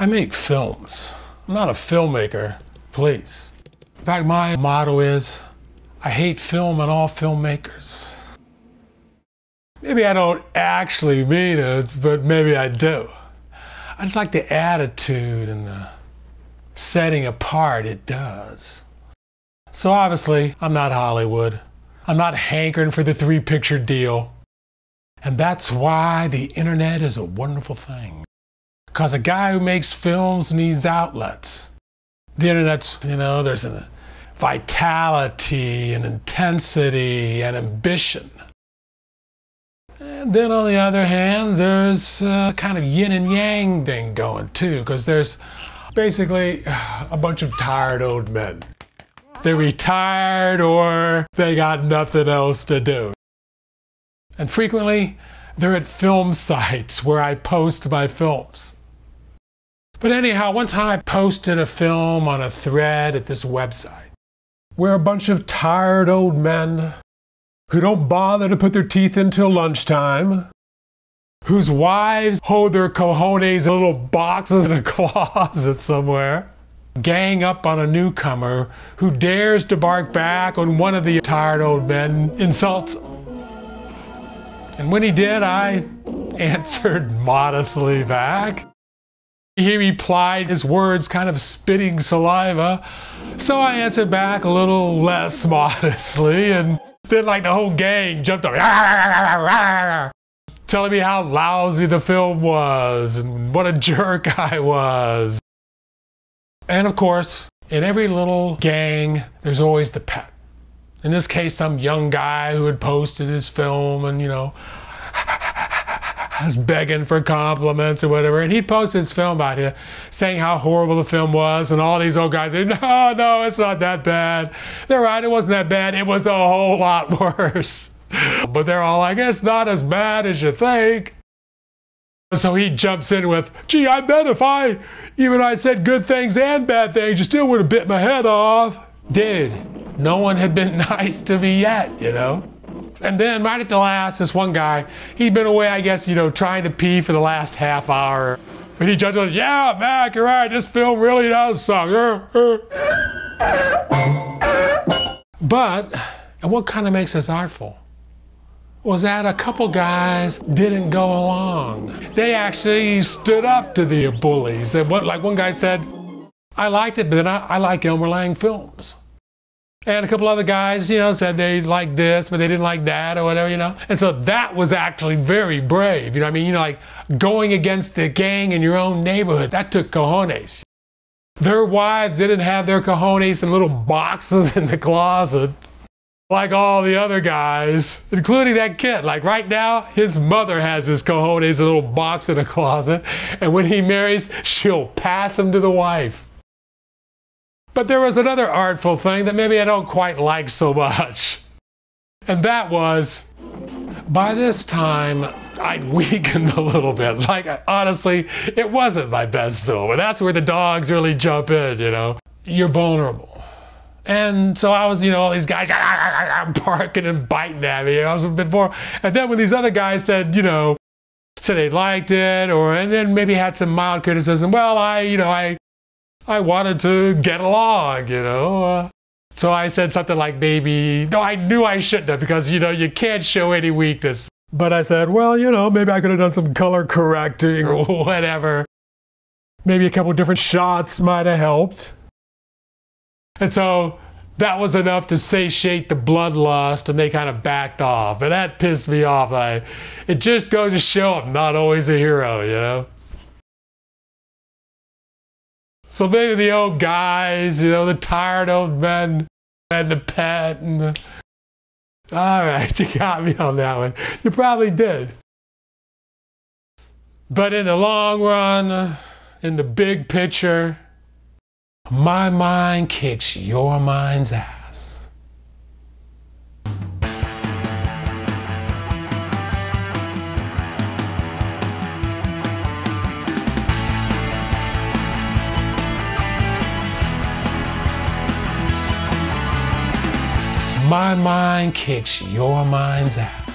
I make films. I'm not a filmmaker, please. In fact, my motto is, I hate film and all filmmakers. Maybe I don't actually mean it, but maybe I do. I just like the attitude and the setting apart it does. So obviously, I'm not Hollywood. I'm not hankering for the 3-picture deal. And that's why the internet is a wonderful thing. Because a guy who makes films needs outlets. The internet's, there's a vitality and intensity and ambition. And then on the other hand, there's a kind of yin and yang thing going too, because there's basically a bunch of tired old men. They're retired or they got nothing else to do. And frequently, they're at film sites where I post my films. But anyhow, one time I posted a film on a thread at this website where a bunch of tired old men who don't bother to put their teeth in till lunchtime, whose wives hold their cojones in little boxes in a closet somewhere, gang up on a newcomer who dares to bark back when one of the tired old men insults him. And when he did, I answered modestly back. He replied, his words kind of spitting saliva. So I answered back a little less modestly, and then like the whole gang jumped up, telling me how lousy the film was and what a jerk I was. And of course, in every little gang, there's always the pet. In this case, some young guy who had posted his film and, was begging for compliments or whatever. And he'd post his film about it, saying how horrible the film was. And all these old guys said, no, it's not that bad. They're right, it wasn't that bad. It was a whole lot worse. But they're all like, it's not as bad as you think. So he jumps in with, gee, I bet if I said good things and bad things, you still would have bit my head off. Dude, no one had been nice to me yet, And then right at the last, this one guy, he'd been away, I guess, trying to pee for the last half hour. And he judged us, yeah, Mac, you're right, this film really does suck. But, and what kind of makes this artful was that a couple guys didn't go along. They actually stood up to the bullies. Like one guy said, I liked it, but then I like Elmer Lang films. And a couple other guys, said they liked this, but they didn't like that or whatever, And so that was actually very brave, like going against the gang in your own neighborhood. That took cojones. Their wives didn't have their cojones in little boxes in the closet like all the other guys, including that kid. Like right now, his mother has his cojones in a little box in a closet, and when he marries, she'll pass him to the wife. But there was another artful thing that maybe I don't quite like so much. And that was, by this time, I'd weakened a little bit. Like, honestly, it wasn't my best film. And that's where the dogs really jump in, You're vulnerable. And so I was, all these guys barking and biting at me. I was a bit more. And then when these other guys said, said they liked it, and then maybe had some mild criticism, well, I wanted to get along, So I said something like maybe, no, I knew I shouldn't have because, you can't show any weakness. But I said, well, maybe I could have done some color correcting or whatever. Maybe a couple different shots might have helped. And so that was enough to satiate the bloodlust, and they kind of backed off. And that pissed me off. It just goes to show I'm not always a hero, So maybe the old guys, the tired old men, and the pet, and the... All right, you got me on that one. You probably did. But in the long run, in the big picture, my mind kicks your mind's ass. My mind kicks your mind's ass.